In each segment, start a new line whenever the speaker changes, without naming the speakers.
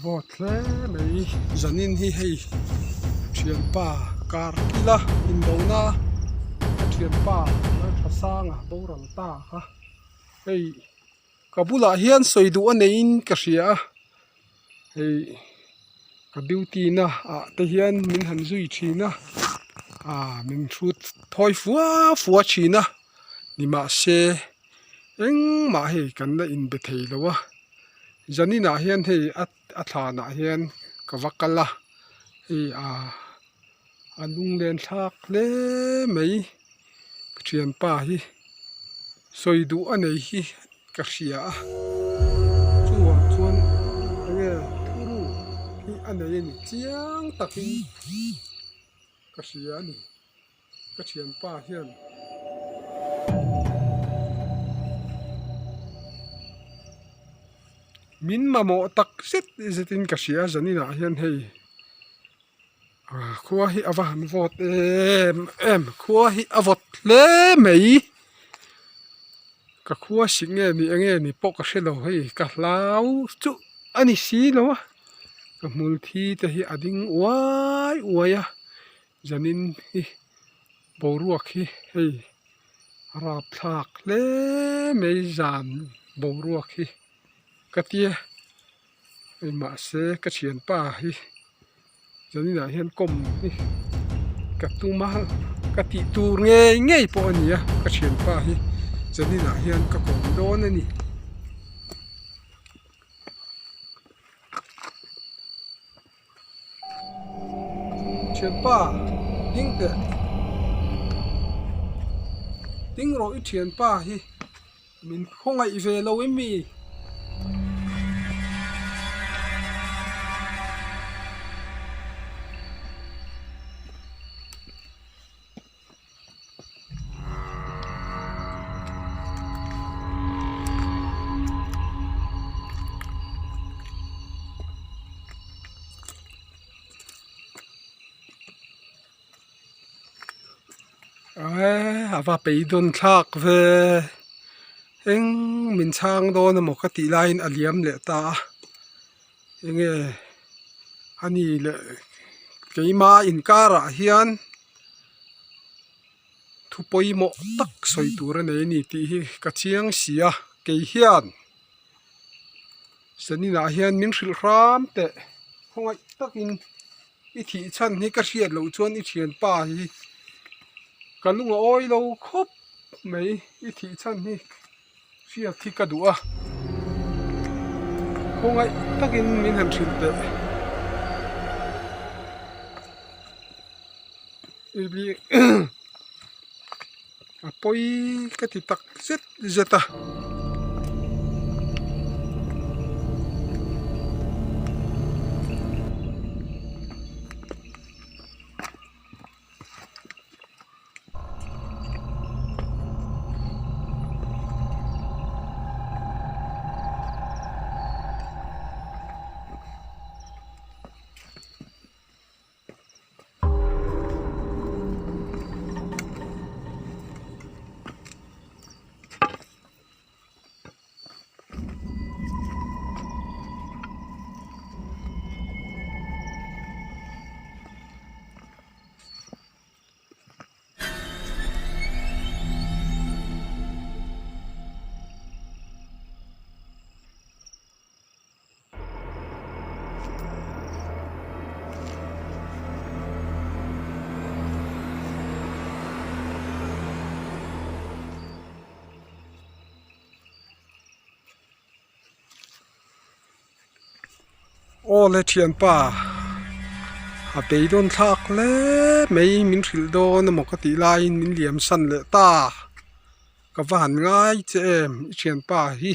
vọt thế mấy dân in hi hay chuyện pa car kila in đâu na chuyện pa nó thật sang à bầu răng ta ha hey kabula hian soi du anh in cái gì à hey cái beauty na à te hian min han zui chi na à min thut thoi phua chi na ni ma se eng ma hey kan na in be thei lo wa zanina hian hei a thana hian kawakala hei a lung len thak hle mai thian pa hi soidu anei hi ka hria a chuan chuan nge thuru hi anei ni chiang takin ka hria ni ka thian pa hian min mamo tak zetin ka hria zanina hian hei khua hi avan vot em khua hi avot hle mai ka khua singe ni pok ka shelo hei ka hlau chu ani si lo ka multhi te hi ading uaya zanin hi boruak hi hei rap thak hle mai zan boruak hi ka tia ei ma se ka thian pa hi zanina hian kom hi ka tu ma ka ti tur nge po ania ka thian pa hi zanina hian ka kom don ani thian pa ding te ding ro i thian pa hi min khongai ve lo mi ava peidon thak ve eng min chang do na mo ka ti line aliam le ta enge ani le keima in kara hian thu poi mo tak soi tur nei ni ti hi ka chiang sia ke hian sanina hian min hril ram te khongai takin i thi chan ni ka hriat lo chuan i thian pa hi kalunga oi lo khop mai i thi chan ni ria thi ka du a khongai takin min han thil te ibi apoi ka ti tak zeta o le thian pa a peidon thak le mai min hril do na mo ka ti lai min liam san le ta ka van ngai che em i thian pa hi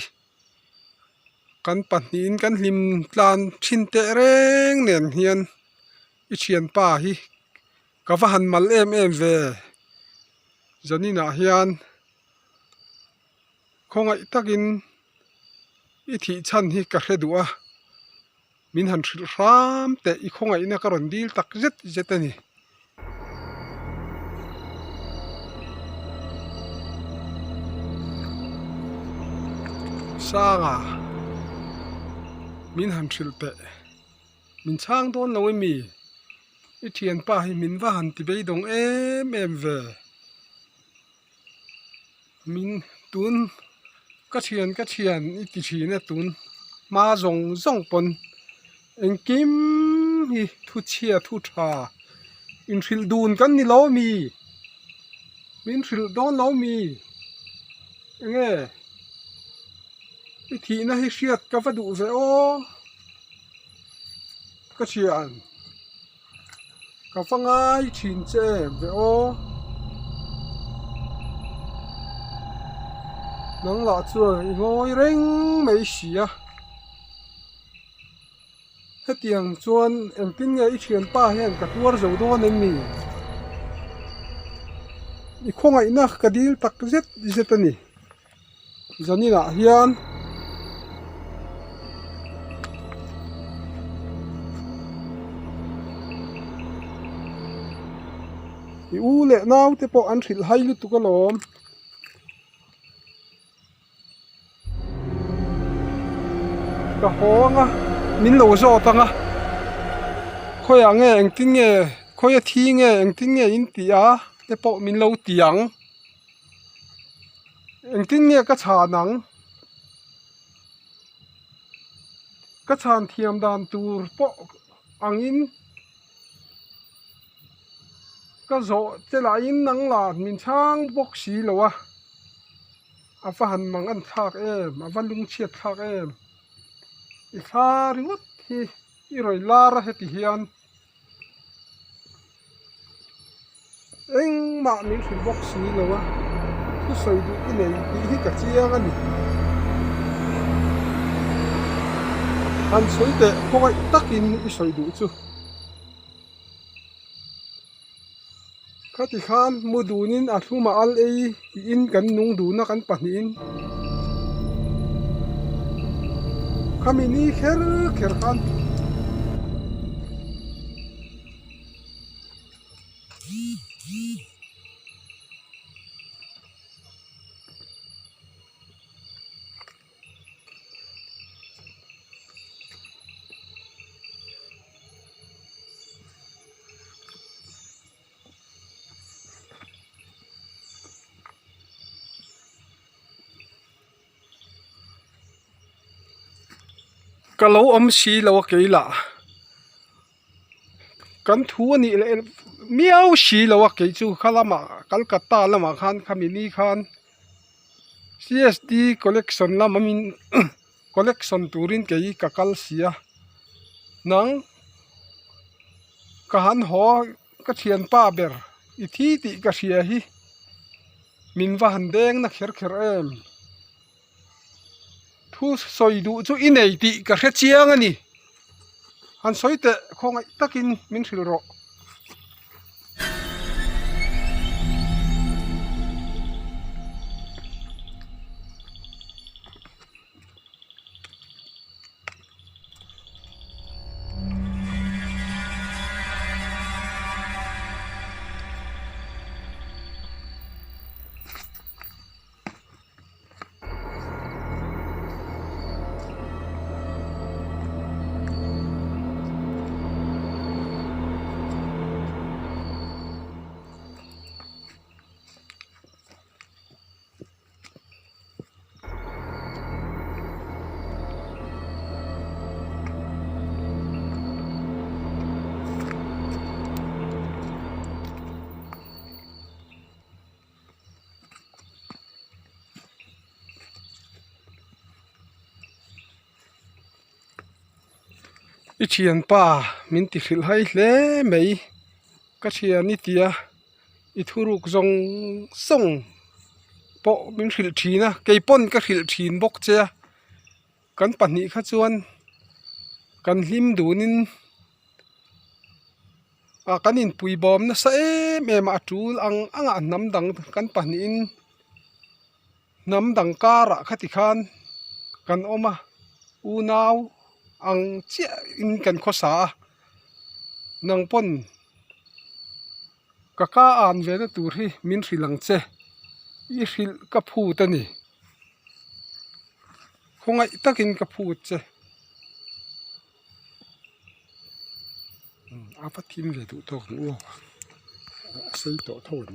kan pahnin kan hlim tlan thin te reng nen hian i thian pa hi ka van mal em ve zanina hian khongai takin i thi chan hi ka hredu a min han thil ram te i khongai na ka ron dil tak zet ani sanga min han thil te min chang don lo mi i thian pa hi min va han ti bei dong em ve min tun ka thian i ti thi na tun ma zong pon eng kim hi thu chia thu tha in thil dun kan ni lo mi min thil don lo mi nghe i thi na hi hriat ka va du ve o ka thian ka fa ngai thin che ve o nang la chuan i ngoi reng mai sia hetiang chuan eng tin nge i thian pa hian ka tuar zo don en mi i khongai na kadil tak zet ani zanina hian i u le nau te po an thil hai lu tu ka lom ka honga min lo zo tanga khoi a nge eng tin nge khoi a thi nge eng tin nge in ti a te po min lo tiang eng tin nge ka cha nang ka chan thiam dan tur po angin ka zo te la in nang la min chang bok si lo a fa han mang an thak em a van lung chiat thak em i kha ringot hi i roi lara heti hian eng ma min thil bok si lo a thu soi du i nei ti hi ka chiang ani han soi te khoi takin i soi du chu khati khan mudunin a thuma al ei in kan nung du na kan pahnin khamini kher khan kalau si lo ke la kan thu ani le miao si lo ke chu khalama Kolkata lama khan khamini khan CSD collection la mamin collection turin ke ka kal sia nang kahan ho ka thian pa ber i thi ti ka sia hi min va han deng na kher em thu soi du chu i nei ti ka hre chiang ani han soi te khongai takin min thil ro i thian pa min ti khil hai hle mei ka thian ni tia i thuruk zong song po min khil thina keipon ka khil thin bok che kan pahnih kha chuan kan hlim dunin a kanin pui bom na sa em atul anga namdang kan pahnin namdang kara khati khan kan oma u nau ang chia in kan khosa nang pon kaka an ve na tur hi min hrilang che i hril ka phu ta ni khongai takin ka phu che áp phát thiên về tụ tổ nữa xây tổ thôn